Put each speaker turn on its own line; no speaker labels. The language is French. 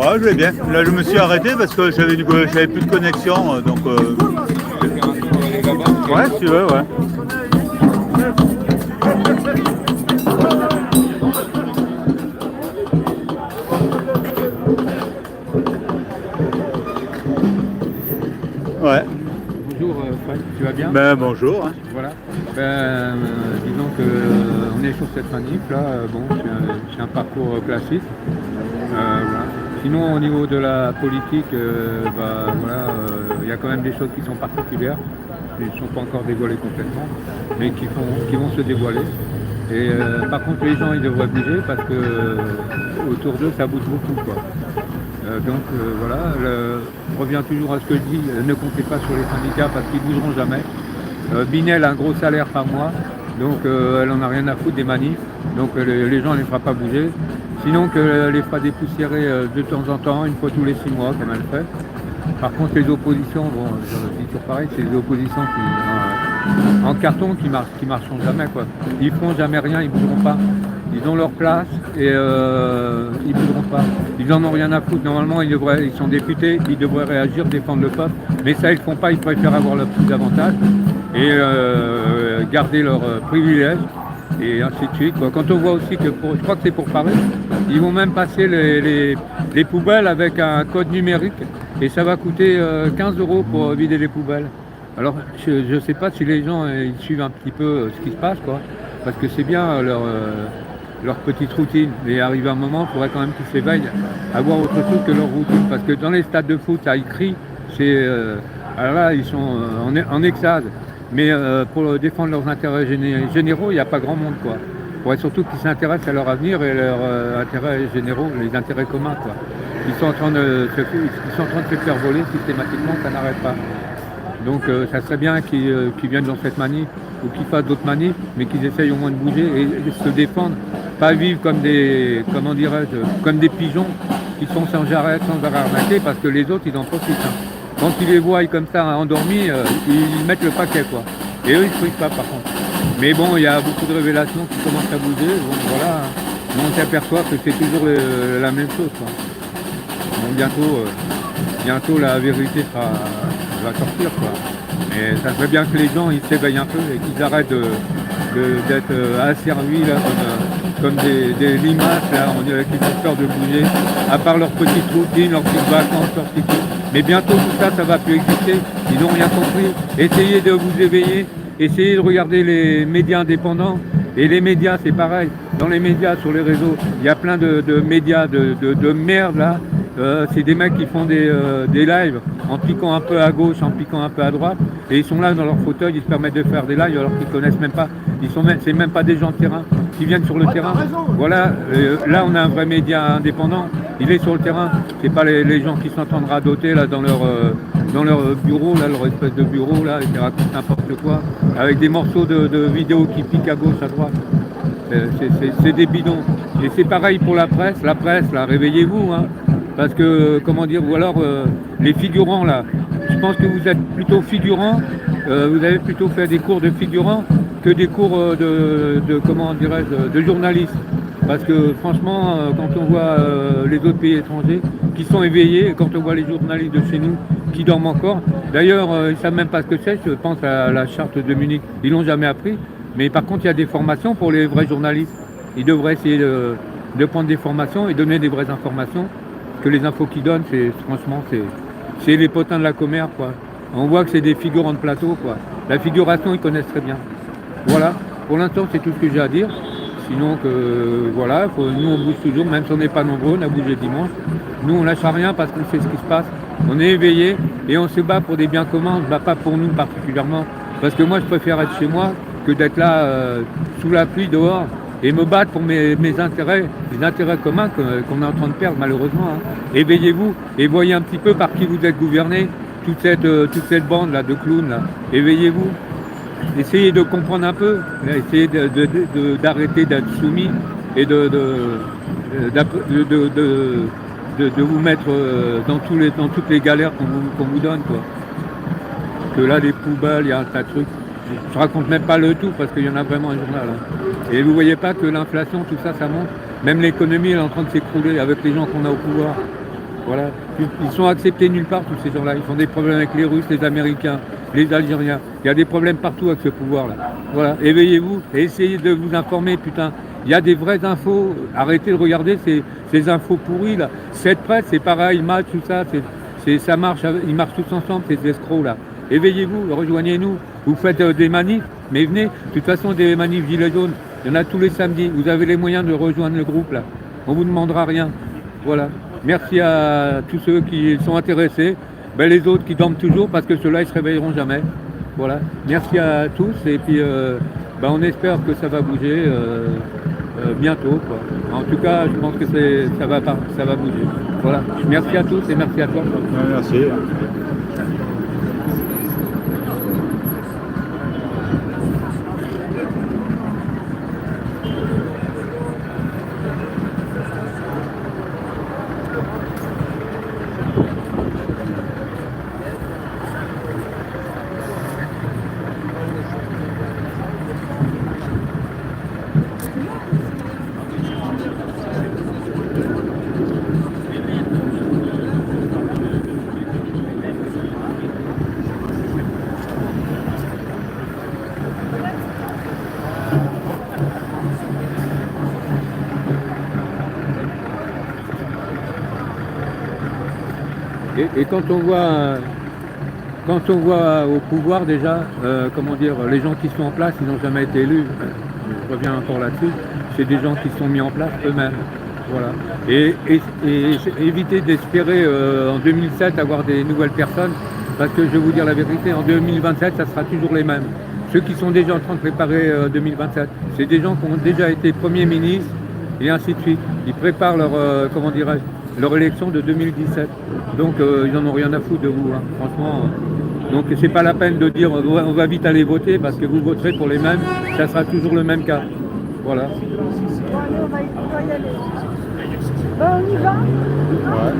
Ouais, je vais bien. Là, je me suis arrêté parce que j'avais plus de connexion, donc. Ouais, si tu veux, ouais. Ouais.
Bonjour Franck, tu vas bien?
Ben bonjour. Hein.
Voilà. Disons que on est sur cette manif là. Bon, c'est un parcours classique. Voilà. Sinon, au niveau de la politique, il y a quand même des choses qui sont particulières, qui ne sont pas encore dévoilées complètement, mais qui vont se dévoiler. Et par contre, les gens, ils devraient bouger parce que autour d'eux, ça bouge beaucoup, quoi. Je reviens toujours à ce que je dis, ne comptez pas sur les syndicats parce qu'ils ne bougeront jamais. Binel a un gros salaire par mois, donc elle en a rien à foutre des manifs, donc les gens ne les fera pas bouger. Sinon qu'elle les fera dépoussiérer de temps en temps, une fois tous les 6 mois comme elle fait. Par contre les oppositions, bon, c'est toujours pareil, c'est les oppositions qui, en carton qui marcheront jamais, quoi. Ils feront jamais rien, ils ne bougeront pas. Ils ont leur place et ils ne bougeront pas. Ils n'en ont rien à foutre. Normalement, ils sont députés, ils devraient réagir, défendre le peuple. Mais ça, ils ne font pas. Ils préfèrent avoir le plus d'avantages et garder leurs privilèges et ainsi de suite, quoi. Quand on voit aussi que, je crois que c'est pour Paris, ils vont même passer les poubelles avec un code numérique et ça va coûter 15 € pour vider les poubelles. Alors, je ne sais pas si les gens ils suivent un petit peu ce qui se passe, quoi, parce que c'est bien leur petite routine. Mais arrivé un moment, il faudrait quand même qu'ils s'éveillent à voir autre chose que leur routine. Parce que dans les stades de foot, ça écrit, alors là, ils sont en extase. Mais pour défendre leurs intérêts généraux, il n'y a pas grand monde, quoi. Il faudrait surtout qu'ils s'intéressent à leur avenir et leurs intérêts généraux, les intérêts communs, quoi. Ils sont en train de se faire voler systématiquement, ça n'arrête pas. Donc ça serait bien qu'ils viennent dans cette manif ou qu'ils fassent d'autres manifs, mais qu'ils essayent au moins de bouger et de se défendre, pas vivre comme comment dirais-je, comme des pigeons qui sont sans arrêt arnaquer parce que les autres ils en profitent. Hein. Quand ils les voient comme ça endormis, ils mettent le paquet, quoi. Et eux ils ne fruitent pas par contre. Mais bon, il y a beaucoup de révélations qui commencent à bouger, donc voilà, on s'aperçoit que c'est toujours la même chose, quoi. Donc bientôt la vérité va sortir, quoi. Et ça serait bien que les gens ils s'éveillent un peu et qu'ils arrêtent d'être asservis là, comme des limaces là, on dirait qu'ils ont peur de bouger, à part leur petite routine, leurs petites vacances, leurs petites trucs. Mais bientôt tout ça, ça va plus exister, ils n'ont rien compris. Essayez de vous éveiller, essayez de regarder les médias indépendants. Et les médias, c'est pareil. Dans les médias, sur les réseaux, il y a plein de médias de merde là. C'est des mecs qui font des lives en piquant un peu à gauche, en piquant un peu à droite, et ils sont là dans leur fauteuil, ils se permettent de faire des lives alors qu'ils ne connaissent même pas. C'est même pas des gens de terrain qui viennent sur le terrain. Voilà, là on a un vrai média indépendant. Il est sur le terrain. C'est pas les gens qui s'entendent radoter là dans leur bureau, là, leur espèce de bureau là, et qui racontent n'importe quoi, avec des morceaux de vidéos qui piquent à gauche, à droite. C'est des bidons. Et c'est pareil pour la presse. La presse, là, réveillez-vous, hein. Parce que, comment dire, ou alors les figurants là, je pense que vous êtes plutôt figurants, vous avez plutôt fait des cours de figurants que des cours comment dirais-je, de journalistes. Parce que franchement, quand on voit les autres pays étrangers qui sont éveillés, et quand on voit les journalistes de chez nous qui dorment encore, d'ailleurs ils ne savent même pas ce que c'est, je pense à la charte de Munich, ils l'ont jamais appris, mais par contre il y a des formations pour les vrais journalistes. Ils devraient essayer de prendre des formations et donner des vraies informations. Que les infos qu'ils donnent, franchement, c'est les potins de la commère, quoi. On voit que c'est des figurants de plateau, quoi. La figuration, ils connaissent très bien. Voilà, pour l'instant, c'est tout ce que j'ai à dire. Sinon, voilà, nous, on bouge toujours, même si on n'est pas nombreux, on a bougé dimanche. Nous, on lâche rien parce qu'on sait ce qui se passe. On est éveillés et on se bat pour des biens communs, on ne se bat pas pour nous particulièrement. Parce que moi, je préfère être chez moi que d'être là, sous la pluie, dehors, et me battre pour mes intérêts, les intérêts communs qu'on est en train de perdre malheureusement. Hein. Éveillez-vous et voyez un petit peu par qui vous êtes gouverné, toute cette bande là de clowns là. Éveillez-vous, essayez de comprendre un peu, essayez d'arrêter d'être soumis et de vous mettre dans toutes les galères qu'on vous donne, quoi. Que là les poubelles, il y a un tas de trucs. Je raconte même pas le tout parce qu'il y en a vraiment un journal. Hein. Et vous voyez pas que l'inflation, tout ça, ça monte. Même l'économie elle est en train de s'écrouler avec les gens qu'on a au pouvoir. Voilà. Ils sont acceptés nulle part, tous ces gens-là. Ils font des problèmes avec les Russes, les Américains, les Algériens. Il y a des problèmes partout avec ce pouvoir-là. Voilà. Éveillez-vous et essayez de vous informer, putain. Il y a des vraies infos. Arrêtez de regarder ces infos pourries, là. Cette presse, c'est pareil, match, tout ça. Ça marche, ils marchent tous ensemble, ces escrocs-là. Éveillez-vous, rejoignez-nous. Vous faites des manifs, mais venez. De toute façon, des manifs gilets jaunes, il y en a tous les samedis. Vous avez les moyens de rejoindre le groupe, là. On ne vous demandera rien. Voilà. Merci à tous ceux qui sont intéressés. Ben, les autres qui dorment toujours, parce que ceux-là, ils ne se réveilleront jamais. Voilà. Merci à tous. Et puis, ben, on espère que ça va bouger bientôt, quoi. En tout cas, je pense que ça va bouger. Voilà. Merci à tous et merci à toi.
Merci.
Et quand on voit au pouvoir déjà, comment dire, les gens qui sont en place, ils n'ont jamais été élus. Je reviens encore là-dessus. C'est des gens qui sont mis en place eux-mêmes. Voilà. Et éviter d'espérer en 2007 avoir des nouvelles personnes, parce que je vais vous dire la vérité, en 2027, ça sera toujours les mêmes. Ceux qui sont déjà en train de préparer 2027, c'est des gens qui ont déjà été premiers ministres et ainsi de suite. Ils préparent leur élection de 2017. Donc ils n'en ont rien à foutre de vous, hein, franchement. Donc c'est pas la peine de dire on va vite aller voter parce que vous voterez pour les mêmes, ça sera toujours le même cas. Voilà.
Bon, allez, on va y aller. Bon, on y va?
Ouais.